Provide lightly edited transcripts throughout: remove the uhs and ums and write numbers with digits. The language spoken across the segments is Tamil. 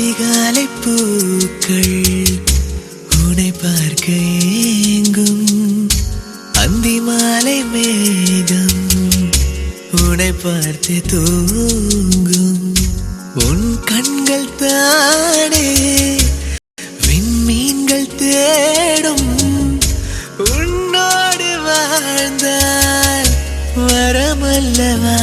அதிகாலை பூக்கள் உன்னை பார்க்க ஏங்கும், அந்தி மாலை மேகம் உன்னை பார்த்து தூங்கும். உன் கண்கள் தானே விண்மீன்கள் தேடும், உன்னோடு வாழ்ந்தால் வரமல்லவா.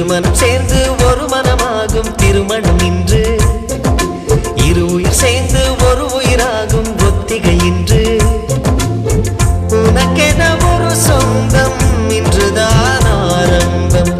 மனம் சேர்ந்து ஒரு மனமாகும் திருமணம் இன்று, இரு உயிர் சேர்ந்து ஒரு உயிராகும் ஒத்திகை இன்று. உனக்கென ஒரு சொந்தம் இன்றுதான் ஆரம்பம்,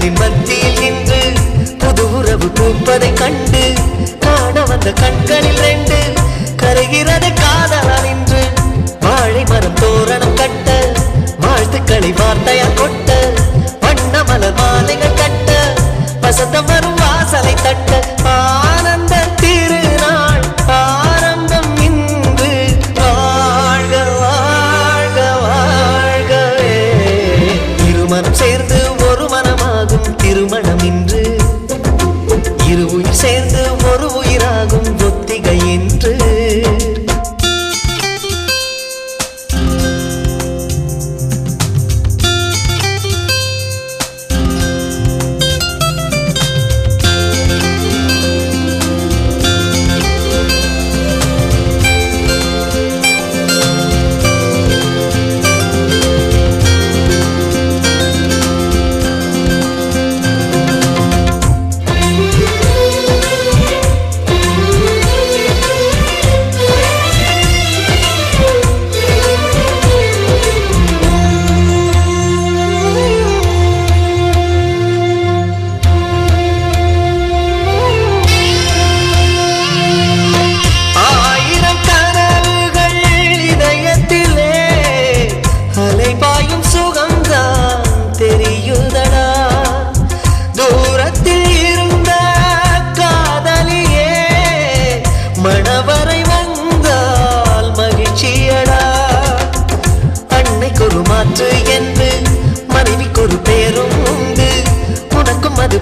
கண்களின் மத்தியில் நின்று புது உறவு பூப்பதை கண்டு காண வந்த கண்களில் ரெண்டு கரைகிறது காதலால் இன்று வாழை மரம் தோரணம் கட்ட வாழ்த்துக்களை வார்த்தையால் கொட்ட வண்ண மலர் மாலைகள் கட்ட வசந்தம் வரும் வாசலை தட்ட ஆனந்த திருநாள் ஆரம்பம் இன்று வாழ்க வாழ்க வாழ்கவே இருமனம் சேர்ந்து ஒரு மனமாகும் திருமணம் இன்று இரு உயிர் சேர்ந்து ஒரு உயிராகும் ஒத்திகை என்று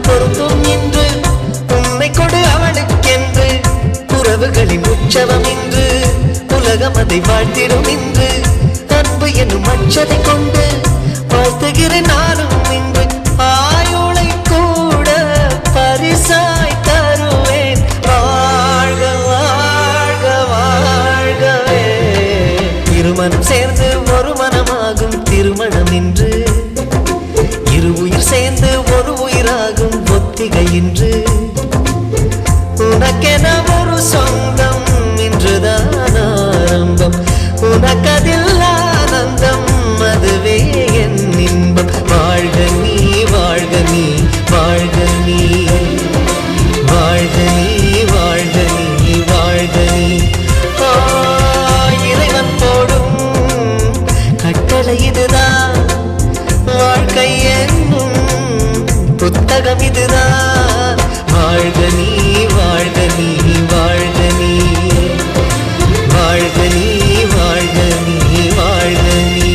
பொருந்தும் என்று உன்னை கொடு அவளுக்கென்று உறவுகளின் உற்சவம் இன்று உலகம் அதை வாழ்த்திடும் இன்று அன்பு என்னும் அச்சதை கொண்டு வாழ்த்துகிறேன் நானும் இன்று ஆயுளை கூட பரிசாய் தருவேன் வாழ்க வாழ்க வாழ்கவே திருமணம் சேர்ந்து ஒரு மனமாகும் திருமணம் இன்று இரு உயிர் சேர்ந்து ஒரு உயிராகும் ஒத்திகை இன்று உனக்கென ஒரு சொந்தம் இன்றுதான் ஆரம்பம் உனக்கதில் ஆனந்தம் அதுவே என் இன்பம் வாழ்க நீ வாழ்க நீ வாழ்க நீ வாழ்க நீ வாழ்க நீ வாழ்க நீ இறைவன் போடும் கட்டளை இதுதான் வாழ்க்கை என்னும் புத்தகம் இதுதான் வாழ்க நீ வாழ்க நீ வாழ்க நீ வாழ்க நீ வாழ்க நீ வாழ்க நீ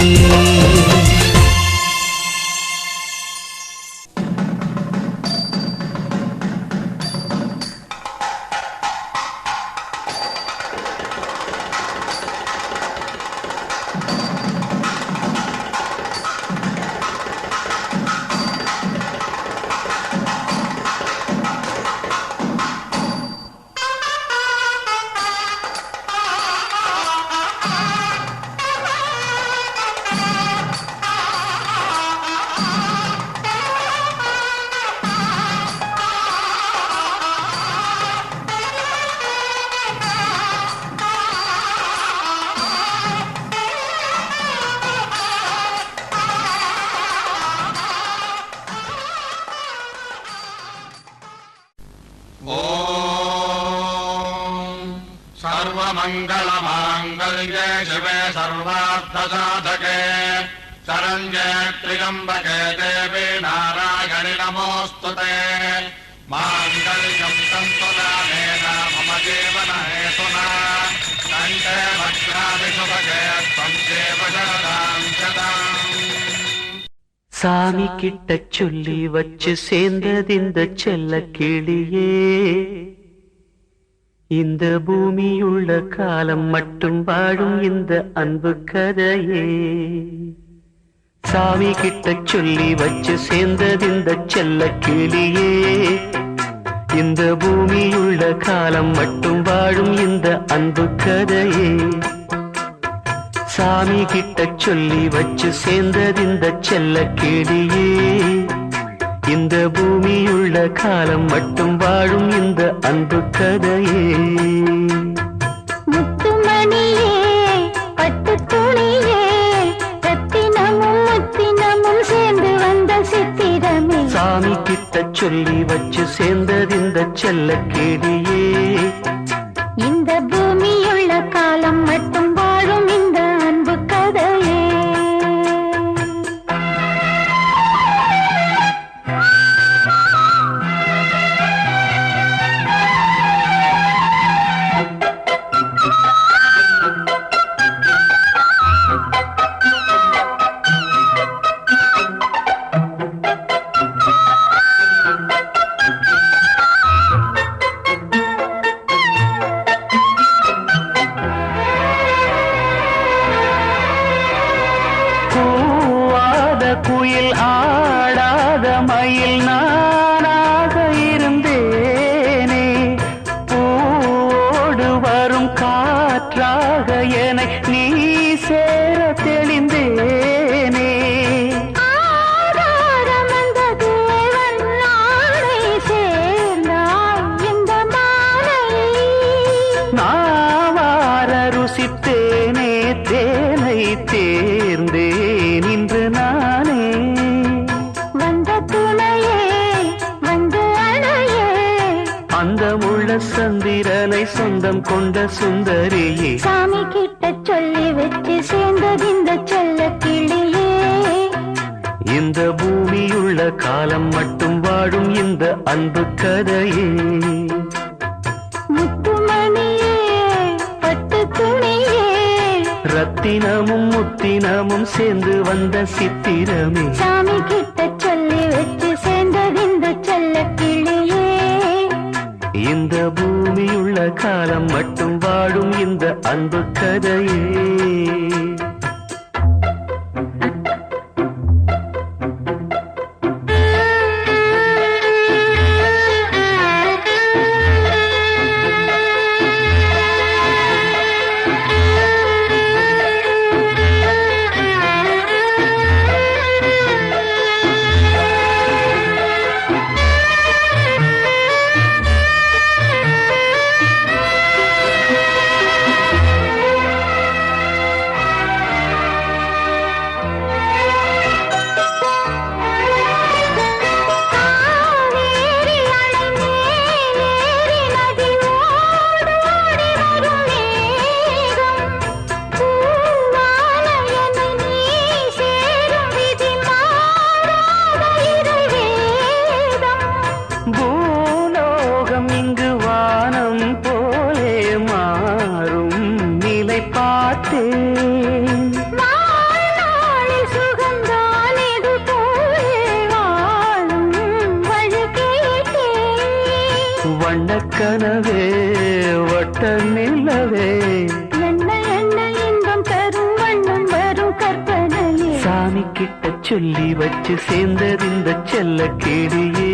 सर्वमङ्गलमाङ्गल्ये शिवे सर्वार्थसाधके शरण्ये त्र्यम्बके देवी नारायणि नमोऽस्तुते माङ्गल्यं तन्तुदानेन मम जीवनहेतुना कण्ठे भद्राणि शुभगे त्वं देव शरदां शताम् சாமி கிட்ட சொல்லி வச்சு சேர்ந்தது இந்த செல்ல கிளியே இந்த பூமியுள்ள காலம் மட்டும் வாழும் இந்த அன்பு கதையே சாமி கிட்ட சொல்லி வச்சு சேர்ந்தது இந்த செல்ல கிளியே இந்த பூமியுள்ள காலம் மட்டும் வாழும் இந்த அன்பு கதையே சாமி கிட்ட சொல்லி வச்சு சேர்ந்தது இந்த செல்ல கிளியே இந்த பூமியுள்ள காலம் மட்டும் வாழும் இந்த அன்பு கதையே முத்துமணியே பட்டு துணியே ரத்தினமும் முத்தினமும் சேர்ந்து வந்த சித்திரமே சாமி சொல்லி வச்சு சேர்ந்தது இந்த செல்ல கேடியே. இந்த பூமியுள்ள காலம் மட்டும் வாழும் இந்த அன்பு கதையே. குயில் ஆடாத மயில் நானாக இருந்தேனே. பூவோடு வரும் காற்றாக என நீ சேர தெளிந்தேனே. நாவார ருசித்தேனே தேனை தேர்ந்தேன் இன்று நானே. அந்த முள்ள சந்திரனை சொந்தம் கொண்ட சுந்தரியே. சாமி கிட்ட சொல்லி வச்சு சேர்ந்தது இந்த செல்ல கிளியே. இந்த பூமியுள்ள காலம் மட்டும் வாழும் இந்த அன்பு கதையே. முத்துமணியே பட்டு துணியே. ரத்தினமும் முத்தினமும் சேர்ந்து வந்த சித்திரமே. சாமி கிட்ட சொல்லி வச்சு சேர்ந்தது இந்த செல்ல கிளியே. இந்த பூமியுள்ள காலம் மட்டும் வாழும் இந்த அன்பு கதையே. வண்ணக்கனவே வட்ட நிலவே. என்ன என்ன இன்பம் தரும் வண்ணம் வரும் கற்பனையே. சாமி கிட்ட சொல்லி வச்சு சேர்ந்தது இந்த செல்ல கேடியே.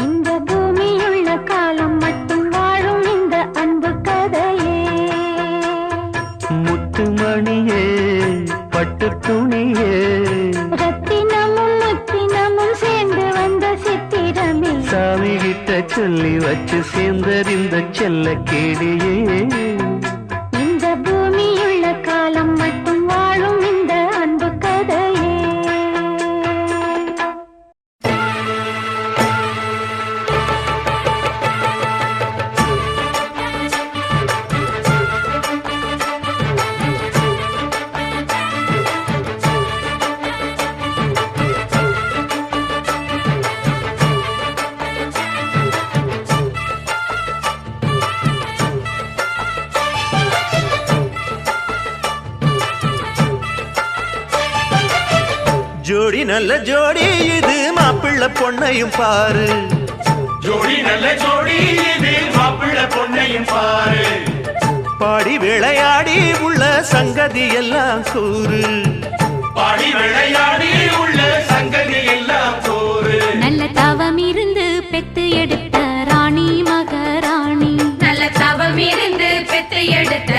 இந்த பூமியுள்ள காலம் மட்டும் வாழும் இந்த அன்பு கதையே. முத்துமணியே பட்டு துணியே. ரத்தினமும் முத்தினமும் சேர்ந்து வந்த சித்திரமே. சாமி கிட்ட சொல்லி வச்சு சேர்ந்தது இந்த செல்ல கேடியே. இந்த பூமியுள்ள காலம் மட்டும் வாழும் இந்த அன்பு கதையே. ஜோடி நல்ல ஜோடி இது மாப்பிள்ளை பொண்ணையும் பாரு. ஜோடி நல்ல ஜோடி இது மாப்பிள்ளை பொண்ணையும் பாரு. பாடி விளையாடி உள்ள சங்கதி எல்லாம் கூறு. பாடி விளையாடி உள்ள சங்கதி எல்லாம் கூறு. நல்ல தவம் இருந்து பெத்து எடுத்த ராணி மகாராணி. நல்ல தவம் இருந்து பெத்து எடுத்த